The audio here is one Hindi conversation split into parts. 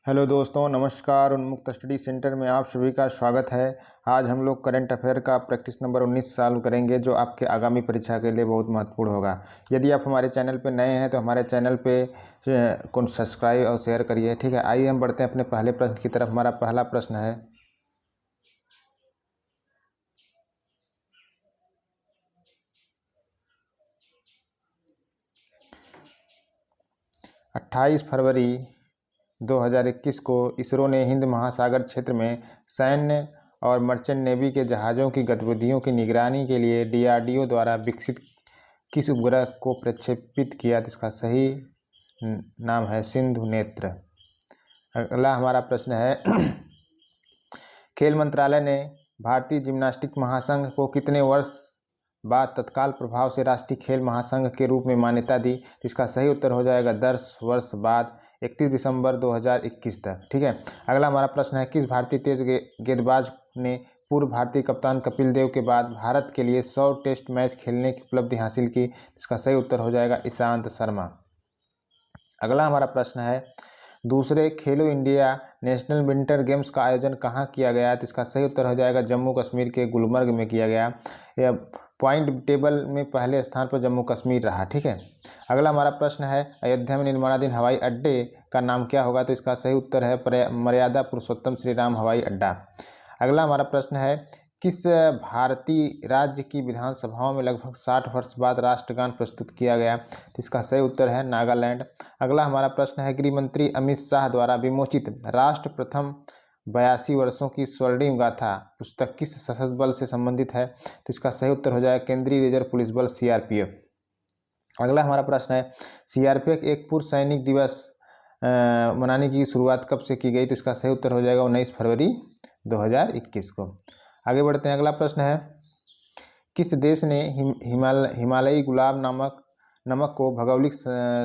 हेलो दोस्तों, नमस्कार। उन्मुक्त स्टडी सेंटर में आप सभी का स्वागत है। आज हम लोग करंट अफेयर का प्रैक्टिस नंबर 19 सॉल्व करेंगे, जो आपके आगामी परीक्षा के लिए बहुत महत्वपूर्ण होगा। यदि आप हमारे चैनल पर नए हैं तो हमारे चैनल पे को सब्सक्राइब और शेयर करिए। ठीक है, आइए हम बढ़ते हैं अपने पहले प्रश्न की तरफ। हमारा पहला प्रश्न है, अट्ठाईस फरवरी 2021 को इसरो ने हिंद महासागर क्षेत्र में सैन्य और मर्चेंट नेवी के जहाज़ों की गतिविधियों की निगरानी के लिए DRDO द्वारा विकसित किस उपग्रह को प्रक्षेपित किया? तो इसका सही नाम है सिंधु नेत्र। अगला हमारा प्रश्न है खेल मंत्रालय ने भारतीय जिम्नास्टिक महासंघ को कितने वर्ष बाद तत्काल प्रभाव से राष्ट्रीय खेल महासंघ के रूप में मान्यता दी? इसका सही उत्तर हो जाएगा 10 वर्ष बाद, 31 दिसंबर 2021 तक। ठीक है, अगला हमारा प्रश्न है, किस भारतीय तेज गेंदबाज ने पूर्व भारतीय कप्तान कपिल देव के बाद भारत के लिए 100 टेस्ट मैच खेलने की उपलब्धि हासिल की? इसका सही उत्तर हो जाएगा ईशांत शर्मा। अगला हमारा प्रश्न है, दूसरे खेलो इंडिया नेशनल विंटर गेम्स का आयोजन कहाँ किया गया है? तो इसका सही उत्तर हो जाएगा जम्मू कश्मीर के गुलमर्ग में किया गया। यह पॉइंट टेबल में पहले स्थान पर जम्मू कश्मीर रहा। ठीक है, अगला हमारा प्रश्न है, अयोध्या में निर्माणाधीन हवाई अड्डे का नाम क्या होगा? तो इसका सही उत्तर है मर्यादा पुरुषोत्तम श्री राम हवाई अड्डा। अगला हमारा प्रश्न है, किस भारतीय राज्य की विधानसभाओं में लगभग 60 वर्ष बाद राष्ट्रगान प्रस्तुत किया गया? तो इसका सही उत्तर है नागालैंड। अगला हमारा प्रश्न है, गृह मंत्री अमित शाह द्वारा विमोचित राष्ट्र प्रथम 82 वर्षों की स्वर्णिम गाथा पुस्तक किस सशस्त्र बल से संबंधित है? तो इसका सही उत्तर हो जाएगा केंद्रीय रिजर्व पुलिस बल CRPF। अगला हमारा प्रश्न है, CRPF एक पूर्व सैनिक दिवस मनाने की शुरुआत कब से की गई? तो इसका सही उत्तर हो जाएगा 19 फरवरी 2021 को। आगे बढ़ते हैं, अगला प्रश्न है, किस देश ने हिमालयी गुलाब नमक को भौगोलिक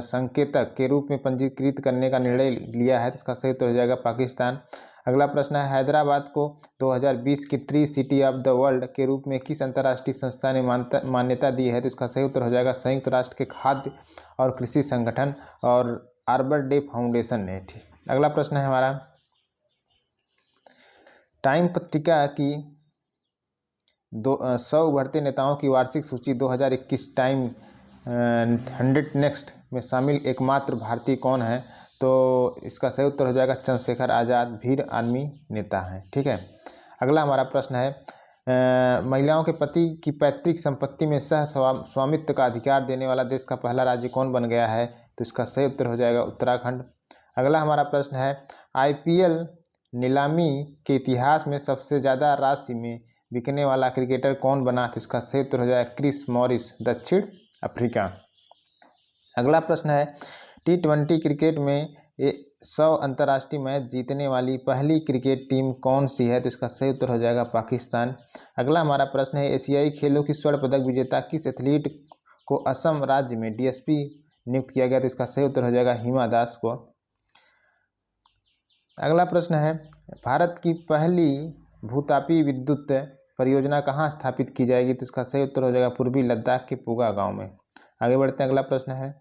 संकेतक के रूप में पंजीकृत करने का निर्णय लिया है? तो इसका सही उत्तर हो जाएगा पाकिस्तान। अगला प्रश्न है, हैदराबाद को 2020 की tree city of the world के रूप में किस अंतर्राष्ट्रीय संस्था ने मान्यता दी है? तो इसका सही उत्तर हो जाएगा संयुक्त राष्ट्र के खाद्य और कृषि संगठन और आर्बर डे फाउंडेशन ने। अगला प्रश्न है हमारा, टाइम पत्रिका की 100 उभरते नेताओं की वार्षिक सूची 2021 टाइम 100 नेक्स्ट में शामिल एकमात्र भारतीय कौन है? तो इसका सही उत्तर हो जाएगा चंद्रशेखर आज़ाद, वीर आर्मी नेता हैं। ठीक है, अगला हमारा प्रश्न है, महिलाओं के पति की पैतृक संपत्ति में सह स्वामित्व का अधिकार देने वाला देश का पहला राज्य कौन बन गया है? तो इसका सही उत्तर हो जाएगा उत्तराखंड। अगला हमारा प्रश्न है, IPL नीलामी के इतिहास में सबसे ज़्यादा राशि में बिकने वाला क्रिकेटर कौन बना? तो इसका सही उत्तर हो जाएगा क्रिस मॉरिस, दक्षिण अफ्रीका। अगला प्रश्न है, T20 क्रिकेट में 100 अंतर्राष्ट्रीय मैच जीतने वाली पहली क्रिकेट टीम कौन सी है? तो इसका सही उत्तर हो जाएगा पाकिस्तान। अगला हमारा प्रश्न है, एशियाई खेलों की स्वर्ण पदक विजेता किस एथलीट को असम राज्य में DSP नियुक्त किया गया? तो इसका सही उत्तर हो जाएगा हिमा दास को। अगला प्रश्न है, भारत की पहली भूतापी विद्युत परियोजना कहाँ स्थापित की जाएगी? तो इसका सही उत्तर हो जाएगा पूर्वी लद्दाख के पूगा गांव में। आगे बढ़ते हैं, अगला प्रश्न है,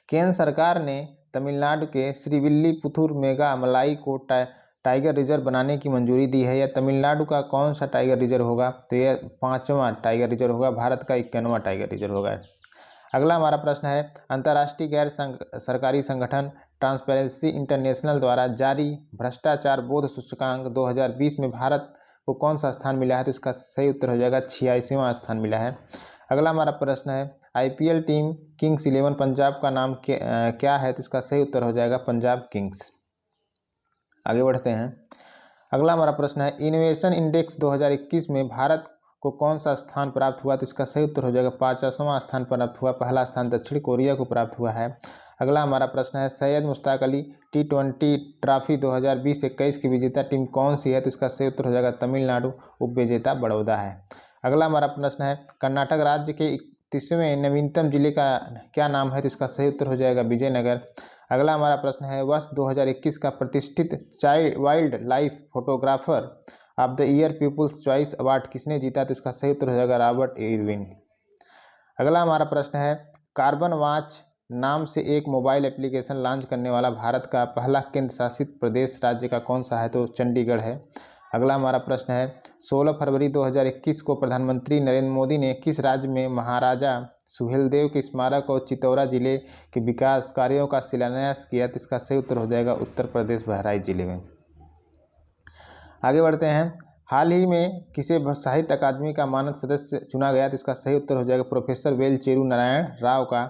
केंद्र सरकार ने तमिलनाडु के श्रीविल्लीपुथुर मेगा मलाई को टाइगर रिजर्व बनाने की मंजूरी दी है। यह तमिलनाडु का कौन सा टाइगर रिजर्व होगा? तो यह 5वां टाइगर रिजर्व होगा, भारत का 51वां टाइगर रिजर्व होगा। अगला हमारा प्रश्न है, अंतर्राष्ट्रीय गैर सरकारी संगठन ट्रांसपेरेंसी इंटरनेशनल द्वारा जारी भ्रष्टाचार बोध सूचकांक 2020 में भारत को कौन सा स्थान मिला है? तो इसका सही उत्तर हो जाएगा 86वां स्थान मिला है। अगला हमारा प्रश्न है, IPL टीम किंग्स 11 पंजाब का नाम क्या है? तो इसका सही उत्तर हो जाएगा पंजाब किंग्स। आगे बढ़ते हैं, अगला हमारा प्रश्न है, इनोवेशन इंडेक्स 2021 में भारत को कौन सा स्थान प्राप्त हुआ? तो इसका सही उत्तर हो जाएगा 5वां स्थान प्राप्त हुआ, पहला स्थान दक्षिण कोरिया को प्राप्त हुआ है। अगला हमारा प्रश्न है, सैयद मुश्ताक अली T20 ट्रॉफी 2020-21 की विजेता टीम कौन सी है? तो इसका सही उत्तर हो जाएगा तमिलनाडु, उपविजेता बड़ौदा है। अगला हमारा प्रश्न है, कर्नाटक राज्य के 31वें नवीनतम जिले का क्या नाम है? तो इसका सही उत्तर हो जाएगा विजयनगर। अगला हमारा प्रश्न है, वर्ष 2021 का प्रतिष्ठित wildlife photographer of the year people's choice award किसने जीता? तो इसका सही उत्तर हो जाएगा रॉबर्ट इरविन। अगला हमारा प्रश्न है, कार्बन वॉच नाम से एक मोबाइल एप्लीकेशन लॉन्च करने वाला भारत का पहला केंद्र शासित प्रदेश राज्य का कौन सा है? तो चंडीगढ़ है। अगला हमारा प्रश्न है 16 फरवरी 2021 को प्रधानमंत्री नरेंद्र मोदी ने किस राज्य में महाराजा सुहेलदेव के स्मारक और चितौरा जिले के विकास कार्यों का शिलान्यास किया? तो इसका सही उत्तर हो जाएगा उत्तर प्रदेश बहराइच जिले में। आगे बढ़ते हैं, हाल ही में किसे साहित्य अकादमी का मानद सदस्य चुना गया? तो इसका सही उत्तर हो जाएगा प्रोफेसर वेलचेरू नारायण राव का।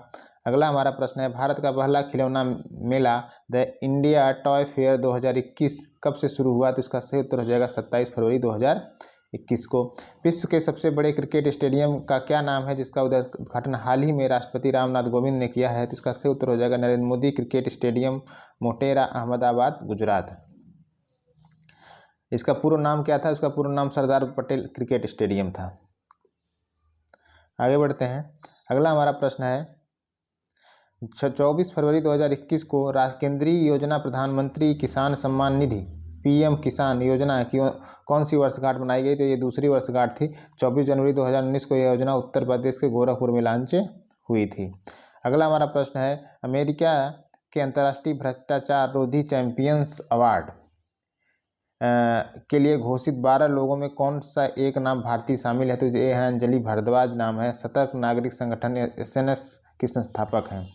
अगला हमारा प्रश्न है भारत का पहला खिलौना मेला द इंडिया टॉय फेयर 2021 कब से शुरू हुआ? तो इसका सही उत्तर हो जाएगा 27 फरवरी 2021 को। विश्व के सबसे बड़े क्रिकेट स्टेडियम का क्या नाम है जिसका उद्घाटन हाल ही में राष्ट्रपति रामनाथ कोविंद ने किया है? तो इसका सही उत्तर हो जाएगा नरेंद्र मोदी क्रिकेट स्टेडियम, मोटेरा, अहमदाबाद, गुजरात। इसका पूर्ण नाम क्या था? इसका पूर्ण नाम सरदार पटेल क्रिकेट स्टेडियम था। आगे बढ़ते हैं, अगला हमारा प्रश्न है 24 फरवरी 2021 को केंद्रीय योजना प्रधानमंत्री किसान सम्मान निधि पीएम किसान योजना की कौन सी वर्षगांठ मनाई गई? तो ये दूसरी वर्षगांठ थी। 24 जनवरी 2019 को यह योजना उत्तर प्रदेश के गोरखपुर में लॉन्च हुई थी। अगला हमारा प्रश्न है अमेरिका के अंतर्राष्ट्रीय भ्रष्टाचार रोधी चैंपियंस अवार्ड के लिए घोषित 12 लोगों में कौन सा एक नाम भारतीय शामिल है? तो ये है अंजलि भारद्वाज नाम है, सतर्क नागरिक संगठन एसएनएस की संस्थापक हैं।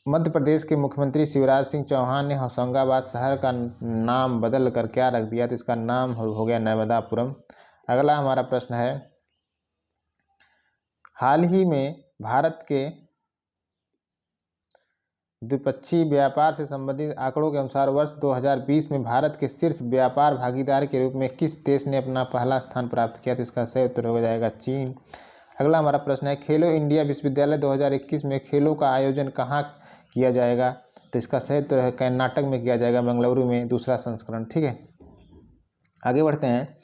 मध्य प्रदेश के मुख्यमंत्री शिवराज सिंह चौहान ने होशंगाबाद शहर का नाम बदल कर क्या रख दिया? तो इसका नाम हो गया नर्मदापुरम। अगला हमारा प्रश्न है हाल ही में भारत के द्विपक्षीय व्यापार से संबंधित आंकड़ों के अनुसार वर्ष 2020 में भारत के शीर्ष व्यापार भागीदार के रूप में किस देश ने अपना पहला स्थान प्राप्त किया? तो इसका सही उत्तर हो जाएगा चीन। अगला हमारा प्रश्न है खेलो इंडिया विश्वविद्यालय 2021 में खेलों का आयोजन कहाँ किया जाएगा? तो इसका सही उत्तर है कर्नाटक में किया जाएगा, बेंगलुरु में, दूसरा संस्करण। ठीक है, आगे बढ़ते हैं,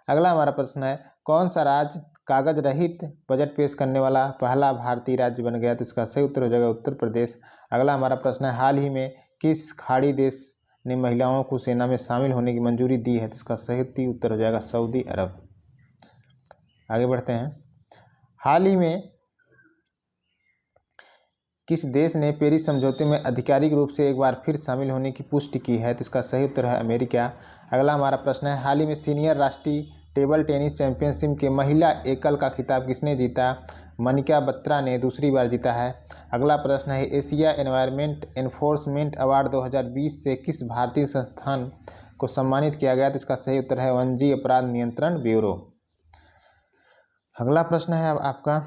अगला हमारा प्रश्न है कौन सा राज्य कागज रहित बजट पेश करने वाला पहला भारतीय राज्य बन गया? तो इसका सही उत्तर हो जाएगा उत्तर प्रदेश। अगला हमारा प्रश्न है हाल ही में किस खाड़ी देश ने महिलाओं को सेना में शामिल होने की मंजूरी दी है? तो इसका सही उत्तर हो जाएगा सऊदी अरब। आगे बढ़ते हैं, हाल ही में किस देश ने पेरिस समझौते में आधिकारिक रूप से एक बार फिर शामिल होने की पुष्टि की है? तो इसका सही उत्तर है अमेरिका। अगला हमारा प्रश्न है हाल ही में सीनियर राष्ट्रीय टेबल टेनिस चैंपियनशिप के महिला एकल का खिताब किसने जीता? मनिका बत्रा ने दूसरी बार जीता है। अगला प्रश्न है एशिया एनवायरनमेंट एनफोर्समेंट अवार्ड 2020 से किस भारतीय संस्थान को सम्मानित किया गया? तो इसका सही उत्तर है वन्यजीव अपराध नियंत्रण ब्यूरो। अगला प्रश्न है आपका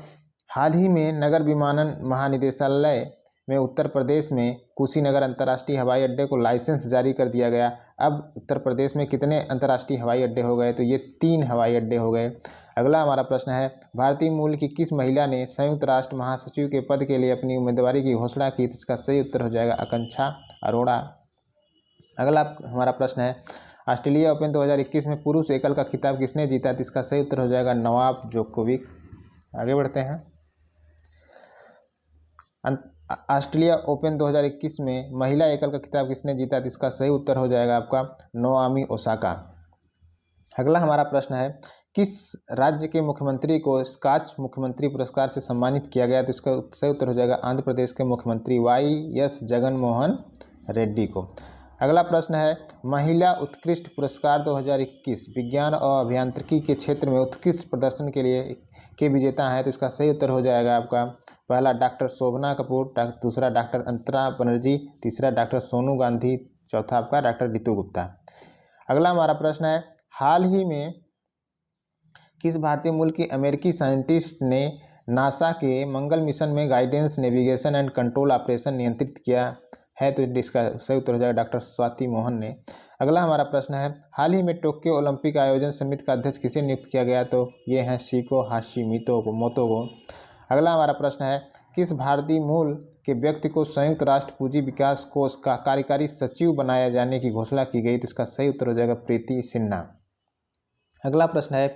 हाल ही में नगर विमानन महानिदेशालय में उत्तर प्रदेश में कुशीनगर अंतर्राष्ट्रीय हवाई अड्डे को लाइसेंस जारी कर दिया गया। अब उत्तर प्रदेश में कितने अंतर्राष्ट्रीय हवाई अड्डे हो गए? तो ये 3 हवाई अड्डे हो गए। अगला हमारा प्रश्न है भारतीय मूल की किस महिला ने संयुक्त राष्ट्र महासचिव के पद के लिए अपनी उम्मीदवारी की घोषणा की? तो इसका सही उत्तर हो जाएगा आकांक्षा अरोड़ा। अगला हमारा प्रश्न है ऑस्ट्रेलिया ओपन 2021 में पुरुष एकल का खिताब किसने जीता? तो इसका सही उत्तर हो जाएगा नोवाक जोकोविक। आगे बढ़ते हैं, ऑस्ट्रेलिया ओपन 2021 में महिला एकल का खिताब किसने जीता? तो इसका सही उत्तर हो जाएगा आपका नोआमी ओसाका। अगला हमारा प्रश्न है किस राज्य के मुख्यमंत्री को स्कॉच मुख्यमंत्री पुरस्कार से सम्मानित किया गया? तो इसका सही उत्तर हो जाएगा आंध्र प्रदेश के मुख्यमंत्री वाई.एस. जगनमोहन रेड्डी को। अगला प्रश्न है महिला उत्कृष्ट पुरस्कार 2021 विज्ञान और अभियांत्रिकी के क्षेत्र में उत्कृष्ट प्रदर्शन के लिए के विजेता हैं? तो इसका सही उत्तर हो जाएगा आपका पहला डॉक्टर शोभना कपूर, दूसरा डॉक्टर अंतरा बनर्जी, तीसरा डॉक्टर सोनू गांधी, चौथा आपका डॉक्टर रितु गुप्ता। अगला हमारा प्रश्न है हाल ही में किस भारतीय मूल की अमेरिकी साइंटिस्ट ने नासा के मंगल मिशन में guidance navigation and control operation नियंत्रित किया है? तो इसका सही उत्तर हो जाएगा डॉक्टर स्वाति मोहन ने। अगला हमारा प्रश्न है हाल ही में टोक्यो ओलंपिक आयोजन समिति का अध्यक्ष किसे नियुक्त किया गया? तो ये हैं शिको हाशिमितो को। अगला हमारा प्रश्न है किस भारतीय मूल के व्यक्ति को संयुक्त राष्ट्र पूंजी विकास कोष का कार्यकारी सचिव बनाया जाने की घोषणा की गई? तो इसका सही उत्तर हो जाएगा प्रीति सिन्हा। अगला प्रश्न है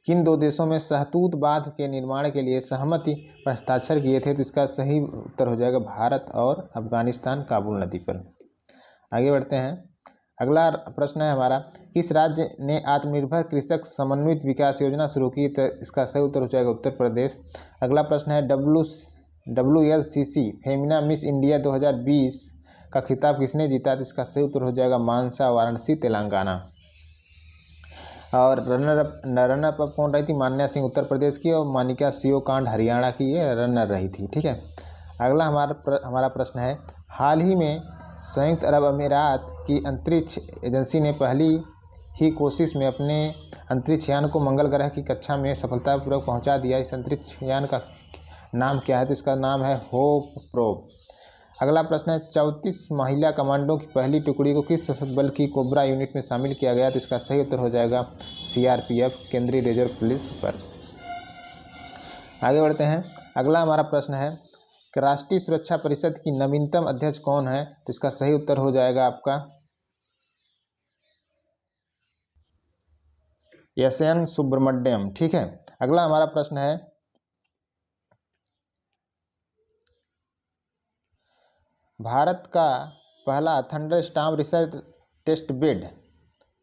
किन 2 देशों में सहतूत बांध के निर्माण के लिए सहमति पर हस्ताक्षर किए थे? तो इसका सही उत्तर हो जाएगा भारत और अफगानिस्तान काबुल नदी पर। आगे बढ़ते हैं, अगला प्रश्न है हमारा किस राज्य ने आत्मनिर्भर कृषक समन्वित विकास योजना शुरू की? तो इसका सही उत्तर हो जाएगा उत्तर प्रदेश। अगला प्रश्न है WLCC फेमिना मिस इंडिया 2020 का खिताब किसने जीता? तो इसका सही उत्तर हो जाएगा मानसा वाराणसी तेलंगाना। और रनर अप कौन रही थी? मान्या सिंह उत्तर प्रदेश की और मानिका सियोकांड हरियाणा की ये रनर रही थी। ठीक है, अगला हमारा प्रश्न है, हाल ही में संयुक्त अरब अमीरात की अंतरिक्ष एजेंसी ने पहली ही कोशिश में अपने अंतरिक्ष यान को मंगल ग्रह की कक्षा में सफलतापूर्वक पहुंचा दिया। इस अंतरिक्ष यान का नाम क्या है? तो इसका नाम है होप प्रोब। अगला प्रश्न है, 34 महिला कमांडो की पहली टुकड़ी को किस सशस्त्र बल की कोबरा यूनिट में शामिल किया गया? तो इसका सही उत्तर हो जाएगा CRPF केंद्रीय रिजर्व पुलिस पर। आगे बढ़ते हैं, अगला हमारा प्रश्न है कि राष्ट्रीय सुरक्षा परिषद की नवीनतम अध्यक्ष कौन है? तो इसका सही उत्तर हो जाएगा आपका SN सुब्रमण्यम। ठीक है, अगला हमारा प्रश्न है, भारत का पहला थंडरस्टॉर्म रिसर्च टेस्ट बेड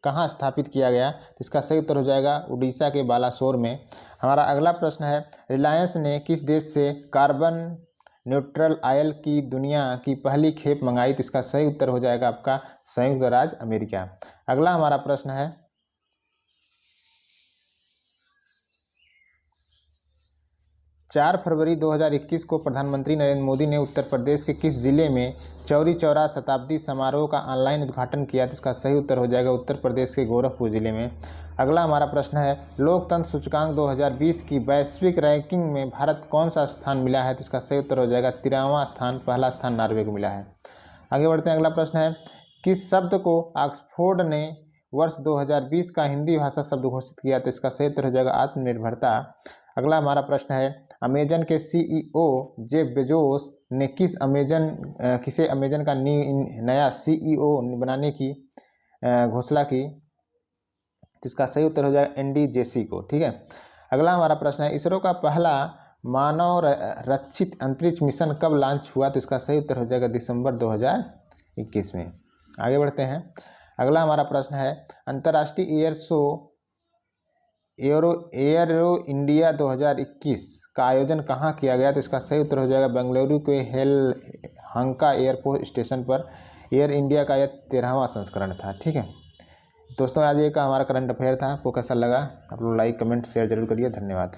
कहाँ स्थापित किया गया? तो इसका सही उत्तर हो जाएगा उड़ीसा के बालासोर में। हमारा अगला प्रश्न है, रिलायंस ने किस देश से कार्बन न्यूट्रल ऑयल की दुनिया की पहली खेप मंगाई? तो इसका सही उत्तर हो जाएगा आपका संयुक्त राज्य अमेरिका। अगला हमारा प्रश्न है, 4 फरवरी 2021 को प्रधानमंत्री नरेंद्र मोदी ने उत्तर प्रदेश के किस जिले में चौरी चौरा शताब्दी समारोह का ऑनलाइन उद्घाटन किया? तो इसका सही उत्तर हो जाएगा उत्तर प्रदेश के गोरखपुर जिले में। अगला हमारा प्रश्न है, लोकतंत्र सूचकांक 2020 की वैश्विक रैंकिंग में भारत कौन सा स्थान मिला है? तो इसका सही उत्तर हो जाएगा 13वां स्थान, पहला स्थान नॉर्वे को मिला है। आगे बढ़ते हैं, अगला प्रश्न है, किस शब्द को ऑक्सफोर्ड ने वर्ष 2020 का हिंदी भाषा शब्द घोषित किया? तो इसका सही उत्तर हो जाएगा आत्मनिर्भरता। अगला हमारा प्रश्न है, अमेजन के CEO जेफ बेजोस ने किसे अमेजन का नया CEO बनाने की घोषणा की? तो इसका सही उत्तर हो जाएगा ND JC को। ठीक है, अगला हमारा प्रश्न है, इसरो का पहला मानव रक्षित अंतरिक्ष मिशन कब लॉन्च हुआ? तो इसका सही उत्तर हो जाएगा दिसंबर 2021 में। आगे बढ़ते हैं, अगला हमारा प्रश्न है, अंतर्राष्ट्रीय एयर शो एयरो इंडिया 2021 का आयोजन कहाँ किया गया? तो इसका सही उत्तर हो जाएगा बेंगलुरु के हंका एयरपोर्ट स्टेशन पर। एयर इंडिया का यह 13वां संस्करण था। ठीक है दोस्तों, आज ये का हमारा करंट अफेयर था। आपको कैसा लगा? आप लोग लाइक कमेंट शेयर जरूर करिए। धन्यवाद।